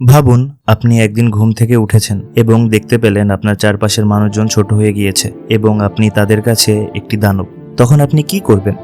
ভাবুন আপনি একদিন ঘুম থেকে উঠেছেন এবং দেখতে পেলেন আপনার চারপাশের মানুষজন ছোট হয়ে গিয়েছে এবং আপনি তাদের কাছে একটি দানব। তখন আপনি কি করবেন?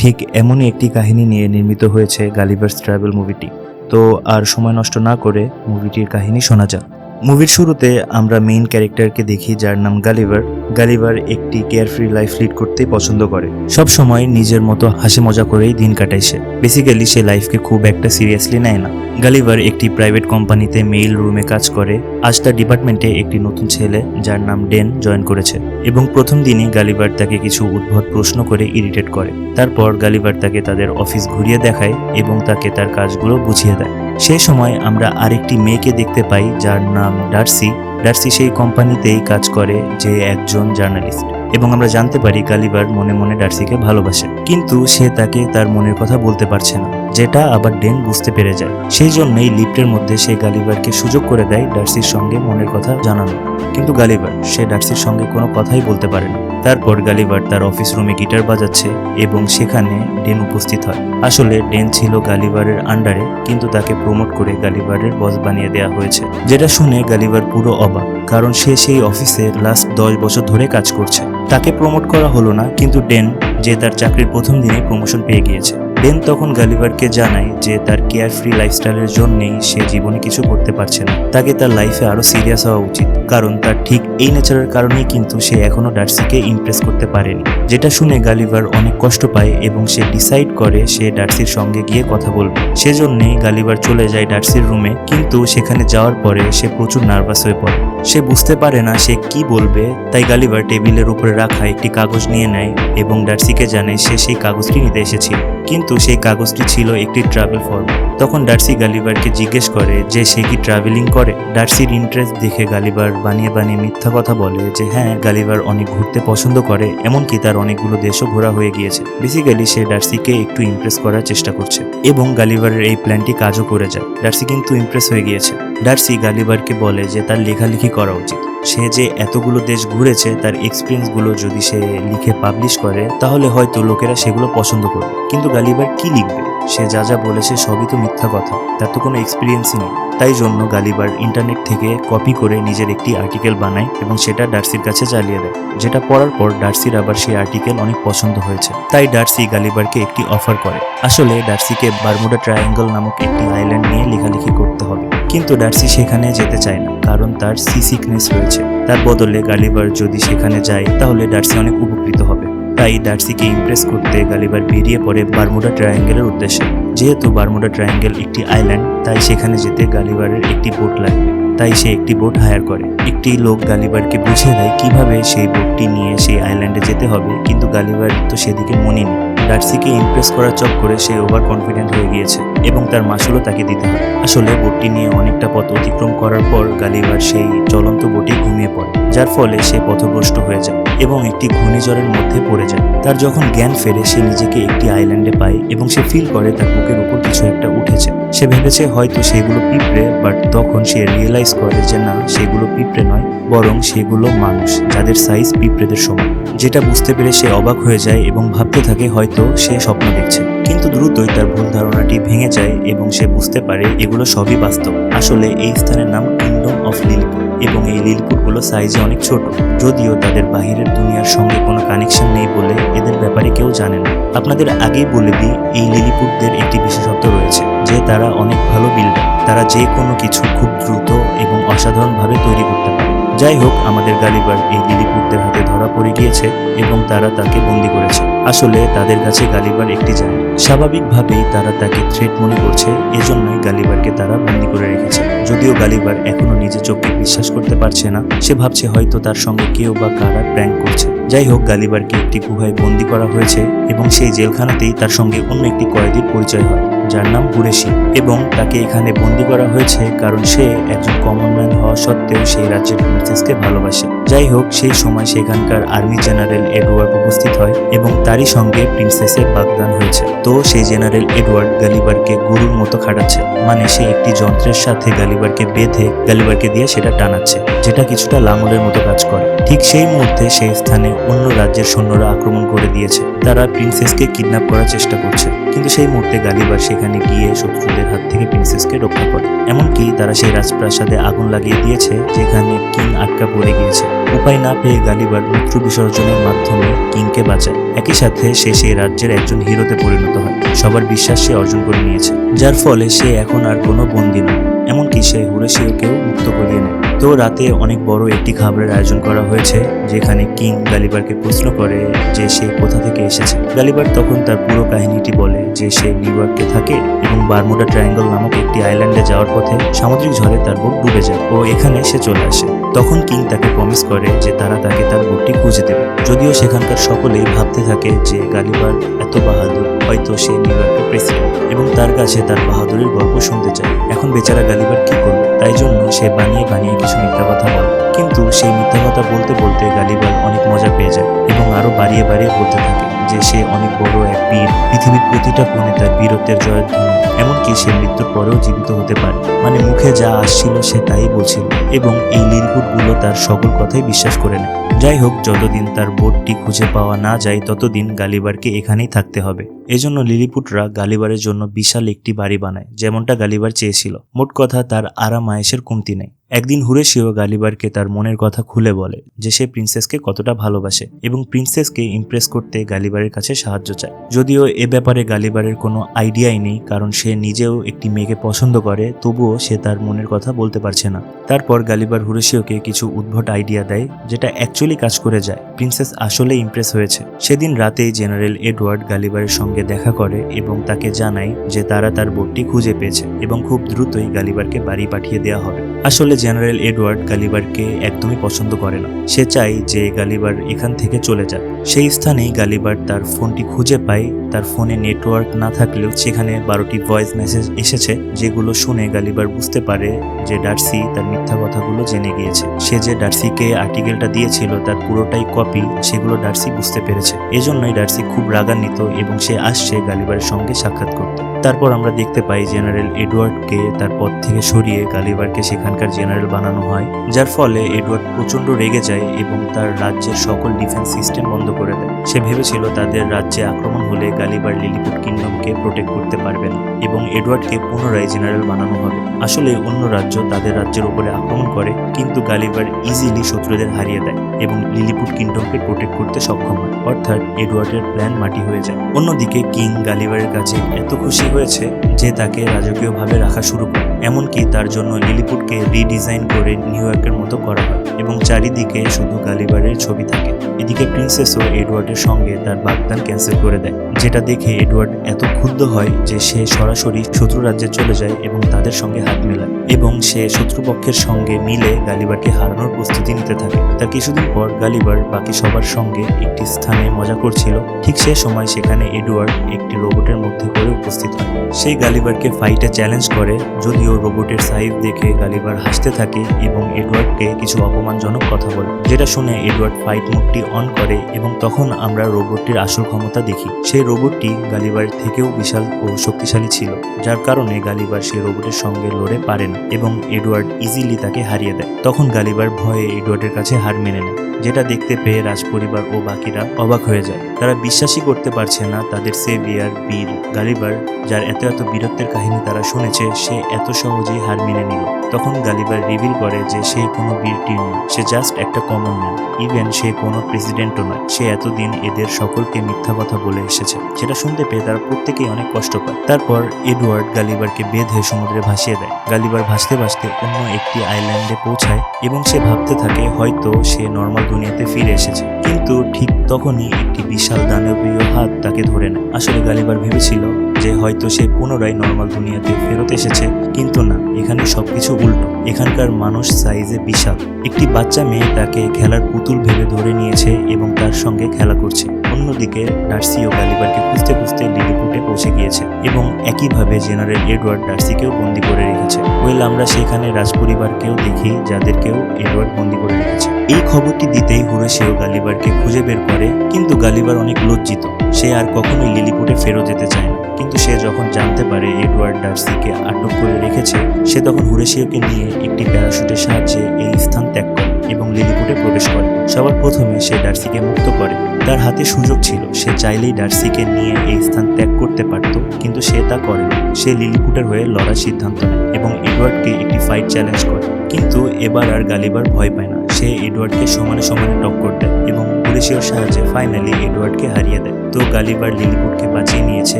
ঠিক এমনই একটি কাহিনী নিয়ে নির্মিত হয়েছে গালিভার্স ট্রাভেল মুভিটি। তো আর সময় নষ্ট না করে মুভিটির কাহিনী শোনা যাক। মুভির শুরুতে আমরা মেইন ক্যারেক্টারকে দেখি যার নাম গালিভার। গালিভার একটি কেয়ারফ্রি লাইফ লিড করতেই পছন্দ করে, সব সময় নিজের মতো হাসি মজা করেই দিন কাটায় সে। বেসিক্যালি সে লাইফকে খুব একটা সিরিয়াসলি নেয় না। গালিভার একটি প্রাইভেট কোম্পানিতে মেইল রুমে কাজ করে। আজ তার ডিপার্টমেন্টে একটি নতুন ছেলে যার নাম ডেন জয়েন করেছে এবং প্রথম দিনই গালিভার তাকে কিছু উদ্ভট প্রশ্ন করে ইরিটেট করে। তারপর গালিভার তাকে তাদের অফিস ঘুরিয়ে দেখায় এবং তাকে তার কাজগুলো বুঝিয়ে দেয়। সেই সময় আমরা আরেকটি মেয়েকে দেখতে পাই যার নাম ডার্সি। ডার্সি সেই কোম্পানিতেই কাজ করে, যে একজন জার্নালিস্ট, এবং আমরা জানতে পারি গালিভার মনে মনে ডার্সিকে ভালোবাসে, কিন্তু সে তাকে তার মনের কথা বলতে পারছে না, যেটা আবার ডেন বুঝতে পেরে যায়। সেই জন্যই লিফটের মধ্যে সে গালিভারকে সুযোগ করে দেয় ডার্সির সঙ্গে মনের কথা জানানো, কিন্তু গালিভার সে ডার্সির সঙ্গে কোনো কথাই বলতে পারে না। তারপর গালিভার তার অফিস রুমে গিটার বাজাচ্ছে এবং সেখানে ডেন উপস্থিত হয়। আসলে ডেন ছিল গালিভারের আন্ডারে, কিন্তু তাকে প্রমোট করে গালিভারের বস বানিয়ে দেওয়া হয়েছে, যেটা শুনে গালিভার পুরো অবাক, কারণ সে সেই অফিসে লাস্ট 10 বছর ধরে কাজ করছে। তাকে প্রমোট করা হলো না, কিন্তু ডেন, যে তার চাকরির প্রথম দিনে প্রমোশন পেয়ে গিয়েছে। ডেন তখন গালিভারকে জানায় যে তার কেয়ারফ্রি লাইফস্টাইলের জন্যই সে জীবনে কিছু করতে পারছে না, তাকে তার লাইফে আরো সিরিয়াস হওয়া উচিত, কারণ তার ঠিক এই নেচারের কারণেই কিন্তু সে এখনো ডার্সিকে ইমপ্রেস করতে পারেনি। যেটা শুনে গালিভার অনেক কষ্ট পায় এবং সে ডিসাইড করে সে ডার্সির সঙ্গে গিয়ে কথা বলবে। সেজন্যই গালিভার চলে যায় ডার্সির রুমে, কিন্তু সেখানে যাওয়ার পরে সে প্রচুর নার্ভাস হয়ে পড়ে। সে বুঝতে পারে না সে কি বলবে, তাই গালিভার টেবিলের উপরে রাখা একটি কাগজ নিয়ে নেয় এবং ডার্সিকে জানায় সে সেই কাগজটি নিতে এসেছিল, কিন্তু সেই কাগজটি ছিল একটি ট্রাভেল ফর্ম। তখন ডার্সি গালিভারকে জিজ্ঞেস করে যে সে কি ট্রাভেলিং করে। ডার্সির ইন্টারেস্ট দেখে গালিভার বানিয়ে বানিয়ে মিথ্যা কথা বলে যে হ্যাঁ, গালিভার অনেক ঘুরতে পছন্দ করে, এমনকি তার অনেকগুলো দেশও ঘোরা হয়ে গিয়েছে। বেসিক্যালি সে ডার্সিকে একটু ইমপ্রেস করার চেষ্টা করছে এবং গালিভারের এই প্ল্যানটি কাজও করে যায়। ডার্সি কিন্তু ইমপ্রেস হয়ে গিয়েছে। ডার্সি গালিভারকে বলে যে তার লেখালেখি করা উচিত। সে যে এতগুলো দেশ ঘুরেছে, তার এক্সপিরিয়েন্সগুলো যদি সে লিখে পাবলিশ করে তাহলে হয়তো লোকেরা সেগুলো পছন্দ করবে। কিন্তু গালিভার কি লিখবে? সে যা যা বলেছে সবই তো মিথ্যা কথা, তার তো কোনো এক্সপিরিয়েন্সই নেই। তাই জন্য গালিভার ইন্টারনেট থেকে কপি করে নিজের একটি আর্টিকেল বানায় এবং সেটা ডার্সির কাছে চালিয়ে দেয়, যেটা পড়ার পর ডার্সির আবার সেই আর্টিকেল অনেক পছন্দ হয়েছে। তাই ডার্সি গালিভারকে একটি অফার করে। আসলে ডার্সিকে বারমুডা ট্রায়াঙ্গল নামক একটি আইল্যান্ড নিয়ে লেখালেখি করতে হবে, কিন্তু ডার্সি সেখানে যেতে চায় না, কারণ তার সি সিকনেস রয়েছে। তার বদলে গালিভার যদি সেখানে যায় তাহলে ডার্সি অনেক উপকৃত হবে। তাই ডার্সিকে ইমপ্রেস করতে গালিভার বেরিয়ে পড়ে বারমুডা ট্রায়াঙ্গেলের উদ্দেশ্যে। যেহেতু বারমুডা ট্রায়াঙ্গেল একটি আইল্যান্ড, তাই সেখানে যেতে গালিভারের একটি বোট লাগবে। তাই সে একটি বোট হায়ার করে। একটি লোক গালিভারকে বুঝিয়ে দেয় কিভাবে সেই বোটটি নিয়ে সেই আইল্যান্ডে যেতে হবে, কিন্তু গালিভার তো সেদিকে মনে নেই। ডার্সিকে ইমপ্রেস করার চক্করে সে ওভার কনফিডেন্ট হয়ে গিয়েছে এবং তার মাসুলও তাকে দিতে হয়। আসলে বোটটি নিয়ে অনেকটা পথ অতিক্রম করার পর গালিভার সেই চলন্ত বোটে ঘুমিয়ে পড়ে, যার ফলে সে পথভ্রষ্ট হয়ে যায় এবং একটি ঘূর্ণিঝড়ের মধ্যে পড়ে যায়। তার যখন জ্ঞান ফেরে সে নিজেকে একটি আইল্যান্ডে পায় এবং সে ফিল করে তার বুকের উপর কিছু একটা উঠেছে। সে ভেবেছে হয়তো সেগুলো পিঁপড়ে, বাট তখন সে রিয়েলাইজ করে যে না, সেগুলো পিঁপড়ে নয়, বরং সেগুলো মানুষ, যাদের সাইজ পিঁপড়েদের সমান। যেটা বুঝতে পেরে সে অবাক হয়ে যায় এবং ভাবতে থাকে হয়তো সে স্বপ্ন দেখছে, কিন্তু দ্রুতই তার ভুল ধারণাটি ভেঙে যায় এবং সে বুঝতে পারে এগুলো সবই বাস্তব। আসলে এই স্থানের নাম কিংডম অফ লিলিপুট এবং এই লিলিপুটগুলো সাইজে অনেক ছোট, যদিও তাদের বাহিরের দুনিয়ার সঙ্গে কোনো কানেকশন নেই বলে এদের ব্যাপারে কেউ জানে না। আপনাদের আগেই বলে দিই, এই লিলিপুটদের একটি বিশেষত্ব রয়েছে যে তারা অনেক ভালো বিল্ডার। তারা যে কোনো কিছু খুব দ্রুত এবং অসাধারণভাবে তৈরি করতে পারে। যাই হোক, আমাদের গালিভার এই লিলিপুটদের হাতে ধরা পড়ে গিয়েছে এবং তারা তাকে বন্দি করেছে। আসলে তাদের কাছে গালিভার একটি জায়গা। স্বাভাবিকভাবেই তারা তাকে থ্রেট মনে করছে, এজন্যই গালিভারকে তারা বন্দি করে রেখেছে। যদিও গালিভার এখনো নিজের চোখকে বিশ্বাস করতে পারছে না, সে ভাবছে হয়তো তার সঙ্গে কেউ বা কারা প্র্যাঙ্ক করছে। যাই হোক, গালিভারকে একটি গুহায় বন্দি করা হয়েছে এবং সেই জেলখানাতেই তার সঙ্গে অন্য একটি কয়েদির পরিচয় হয় যার নাম কুরেশি, এবং তাকে এখানে বন্দি করা হয়েছে কারণ সে একজন কমন ম্যান হওয়া সত্ত্বেও সেই রাজ্যের প্রিন্সেসকে ভালোবাসে। যাই হোক, সেই সময় সেখানকার আর্মি জেনারেল এডওয়ার্ড উপস্থিত হয় এবং তারই সঙ্গে প্রিন্সেসের বাগদান হয়েছে। তো সেই জেনারেল এডওয়ার্ড গালিবারকে গরুর মতো খাটাচ্ছে, মানে সে একটি যন্ত্রের সাথে গালিবারকে বেঁধে গালিবারকে দিয়ে সেটা টানাচ্ছে, যেটা কিছুটা লাঙলের মতো কাজ করে। ঠিক সেই মুহূর্তে সেই স্থানে অন্য রাজ্যের সৈন্যরা আক্রমণ করে দিয়েছে। তারা প্রিন্সেসকে কিডন্যাপ করার চেষ্টা করছে, কিন্তু সেই মুহূর্তে গালিবার সেখানে গিয়ে শত্রুদের হাত থেকে প্রিন্সেসকে রক্ষা করে। এমনকি তারা সেই রাজপ্রাসাদে আগুন লাগিয়ে দিয়েছে যেখানে কিং আটকা পড়ে গিয়েছে। উপায় না পেয়ে গালিবার মূত্র বিসর্জনের মাধ্যমে কিংকে বাঁচায়। একই সাথে সে সেই রাজ্যের একজন হিরোতে পরিণত হয়। সবার বিশ্বাস সে অর্জন করে নিয়েছে, যার ফলে সে এখন আর কোনো বন্দী নয়। এমনকি সে হুরেশিওকেও মুক্ত করিয়ে নেয়। তো রাতে অনেক বড় একটি খাবারের আয়োজন করা হয়েছে, যেখানে কিং গালিবারকে প্রশ্ন করে যে সে কোথা থেকে এসেছে। গালিবার তখন তার পুরো কাহিনীটি বলে যে সে নিউ ইয়র্কে থাকে এবং বারমুডা ট্রায়াঙ্গল নামক একটি আইল্যান্ডে যাওয়ার পথে সামুদ্রিক ঝড়ে তার বোট ডুবে যায় ও এখানে সে চলে আসে। তখন কিং তাকে প্রমিস করে যে তারা তাকে তার বোটটি খুঁজে দেবে। যদিও সেখানকার সকলেই ভাবতে থাকে যে গালিবার এত বাহাদুর, হয়তো সে নিউ ইয়র্কের প্রেসিডেন্ট এবং তার কাছে তার বাহাদুরের গল্প শুনতে চায়। এখন বেচারা গালিবার কি করবে? তাই জন্য সে বানিয়ে কিছু মিথ্যা কথা বলে। কিন্তু সেই মিথ্যা কথা বলতে বলতে গালিবার অনেক মজা পেয়ে যায় এবং আরো বাড়িয়ে বলতে থাকে যে সে অনেক বড় এক বীর, পৃথিবীর প্রতিটা কোণে তার বীরত্বের জয়ধ্বনি, এমনকি সে মৃত্যুর পরেও জীবিত হতে পারে। মানে মুখে যা আসছিল সে তাই বলছিল এবং এই লিলিপুটগুলো তার সকল কথাই বিশ্বাস করে নেয়। যাই হোক, যতদিন তার বোটটি খুঁজে পাওয়া না যায় ততদিন গালিবারকে এখানেই থাকতে হবে। এজন্য লিলিপুটরা গালিবারের জন্য বিশাল একটি বাড়ি বানায়, যেমনটা গালিবার চেয়েছিল। মোট কথা, তার আরাম আয়েশের কমতি নেই। একদিন হুরেশিও গালিবারকে তার মনের কথা খুলে বলে যে সে প্রিন্সেসকে কতটা ভালোবাসে এবং প্রিন্সেসকে ইমপ্রেস করতে গালিবারের কাছে সাহায্য চায়। যদিও এ ব্যাপারে গালিবারের কোনো আইডিয়াই নেই, কারণ সে নিজেও একটি মেয়েকে পছন্দ করে, তবুও সে তার মনের কথা বলতে পারছে না। তারপর গালিবার হুরেশিওকে কিছু উদ্ভট আইডিয়া দেয়, যেটা অ্যাকচুয়ালি কাজ করে যায়। প্রিন্সেস আসলে ইমপ্রেস হয়েছে। সেদিন রাতেই জেনারেল এডওয়ার্ড গালিবারের সঙ্গে দেখা করে এবং তাকে জানায় যে তারা তার বোটটি খুঁজে পেয়েছে এবং খুব দ্রুতই গালিবারকে বাড়ি পাঠিয়ে দেওয়া হবে। আসলে জেনারেল এডওয়ার্ড গালিবারকে একদমই পছন্দ করে না। সে চায় যে গালিবার এখান থেকে চলে যাক। সেই স্থানেই গালিবার তার ফোনটি খুঁজে পায়। তার ফোনে নেটওয়ার্ক না থাকলেও সেখানে 12টি ভয়েস মেসেজ এসেছে, যেগুলো শুনে গালিবার বুঝতে পারে যে ডার্সি তার মিথ্যা কথাগুলো জেনে গিয়েছে। সে যে ডার্সিকে আর্টিকেলটা দিয়েছিল তার পুরোটাই কপি, সেগুলো ডার্সি বুঝতে পেরেছে। এজন্যই ডার্সি খুব রাগান্বিত এবং সে আসছে গালিবারের সঙ্গে সাক্ষাৎ করতে। তারপর আমরা দেখতে পাই জেনারেল এডওয়ার্ডকে তার পদ থেকে সরিয়ে গালিবারকে সেখানকার জেনারেল বানানো হয়, যার ফলে এডওয়ার্ড প্রচন্ড রেগে যায় এবং তার রাজ্যের সকল ডিফেন্স সিস্টেম বন্ধ করে দেয়। সে ভেবেছিল তাদের রাজ্যে আক্রমণ হলে গালিবার লিলিপুট কিংডমকে প্রোটেক্ট করতে পারবে না এবং এডওয়ার্ডকে পুনরায় জেনারেল বানানো হবে। আসলে অন্য রাজ্য তাদের রাজ্যের উপরে আক্রমণ করে, কিন্তু গালিবার ইজিলি শত্রুদের হারিয়ে দেয় এবং লিলিপুট কিংডমকে প্রোটেক্ট করতে সক্ষম হয়। অর্থাৎ এডওয়ার্ডের প্ল্যান মাটি হয়ে যায়। অন্যদিকে কিং গালিবারের কাছে এত খুশি হয়েছে যে তাকে রাজকীয়ভাবে রাখা শুরু করে। এমনকি তার জন্য লিলিপুটকে রিডিজাইন করে নিউ ইয়র্কের মতো করা হয় এবং চারিদিকে শুধু গালিবারের ছবি থাকে। এদিকে প্রিন্সেসও এডওয়ার্ডের সঙ্গে তার বাগদান ক্যান্সেল করে দেয়, যেটা দেখে এডওয়ার্ড এত ক্ষুব্ধ হয় যে সে সরাসরি শত্রু রাজ্যে চলে যায় এবং তাদের সঙ্গে হাত মেলায় এবং সে শত্রুপক্ষের সঙ্গে মিলে গালিবারকে হারানোর প্রস্তুতি নিতে থাকে। তার কিছুদিন পর গালিবার বাকি সবার সঙ্গে একটি স্থানে মজা করছিল। ঠিক সে সময় সেখানে এডওয়ার্ড একটি রোবটের মধ্যে করে উপস্থিত হয়। সেই গালিবারকে ফাইটে চ্যালেঞ্জ করে, যদিও রোবটের সাইজ দেখে গালিবার হাসতে থাকে এবং এডওয়ার্ডকে কিছু অপমানজনক কথা বলে, যেটা শুনে এডওয়ার্ড ফাইট মোডটি অন করে এবং তখন আমরা রোবটটির আসল ক্ষমতা দেখি। সেই রোবটটি গালিবার থেকেও বিশাল ও শক্তিশালী ছিল, যার কারণে গালিবার সেই রোবটের সঙ্গে লড়ে পারে না এবং এডওয়ার্ড ইজিলি তাকে হারিয়ে দেয়। তখন গালিবার ভয়ে এডওয়ার্ডের কাছে হার মেনে নেয়, যেটা দেখতে পেয়ে রাজপরিবার ও বাকিরা অবাক হয়ে যায়। তারা বিশ্বাসই করতে পারছে না তাদের সেভিয়ার বীর গালিবার, যার এত বীরত্বের কাহিনী তারা শুনেছে, সে এত সহজেই হার মেনে নিল। তখন গালিবার রিভিল করে যে সে কোনো বীর টিম নয়, সে জাস্ট একটা কমন ম্যান। ইভেন সে কোনো প্রেসিডেন্টও নয়। সে এতদিন এদের সকলকে মিথ্যা কথা বলে এসেছে। সেটা শুনতে পেয়ে তারা প্রত্যেকেই অনেক কষ্ট পায়। তারপর এডওয়ার্ড গালিবারকে বেঁধে সমুদ্রে ভাসিয়ে দেয়। গালিবার ভাসতে ভাসতে অন্য একটি আইল্যান্ডে পৌঁছায় এবং সে ভাবতে থাকে হয়তো সে নর্মাল দুনিয়াতে ফিরে এসেছে। কিন্তু ঠিক তখনই একটি বিশাল দানবীয় হাত তাকে ধরে নেয়। আসলে গালিবার ভেবেছিল যে হয়তো সে পুনরায় নর্মাল দুনিয়াতে ফেরত এসেছে, কিন্তু না, এখানে সবকিছু উল্টো। এখানকার মানুষ সাইজে বিশাল। একটি বাচ্চা মেয়ে তাকে খেলার পুতুল ভেবে ধরে নিয়েছে এবং তার সঙ্গে খেলা করছে। অন্যদিকে ডার্সি ও গালিবারকে খুঁজতে খুঁজতে লিলিপুটে পৌঁছে গিয়েছে এবং একইভাবে জেনারেল এডওয়ার্ড ডার্সিকেও বন্দি করে রেখেছে। ওয়েল আমরা সেখানে রাজপরিবারকেও দেখি যাদেরকেও এডওয়ার্ড বন্দি করে রেখেছে। এই খবরটি দিতেই হুরেশিও গালিবারকে খুঁজে বের করে, কিন্তু গালিবার অনেক লজ্জিত। সে আর কখনোই লিলিপুটে ফেরত যেতে চায় না। কিন্তু সে যখন জানতে পারে এডওয়ার্ড ডার্সিকে আটক করে রেখেছে, সে তখন হুরেশিওকে নিয়ে একটি প্যারাশুটের সাহায্যে এই স্থান ত্যাগ করে এবং লিলিপুটে প্রবেশ করে। সবার প্রথমে সে ডার্সিকে মুক্ত করে। তার হাতে সুযোগ ছিল, সে চাইলেই ডার্সিকে নিয়ে এই স্থান ত্যাগ করতে পারত, কিন্তু সে তা করেনি। সে লিলিপুটের হয়ে লড়ার সিদ্ধান্ত নেয় এবং এডওয়ার্ডকে একটি ফাইট চ্যালেঞ্জ করে। কিন্তু এবার আর গালিবার ভয় পায় না। সে এডওয়ার্ডকে সমানে সমানে টক্কর দেয় এবং হুরেশিওর সাহায্যে ফাইনালি এডওয়ার্ডকে হারিয়ে দেয়। তো গালিবার লিলিপুটকে বাঁচিয়ে নিয়েছে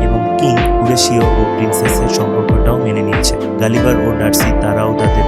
এবং কিং, হুরেশিও ও প্রিন্সেসের সম্পর্কটাও মেনে নিয়েছে। গালিবার ও ডার্সি তারাও তাদের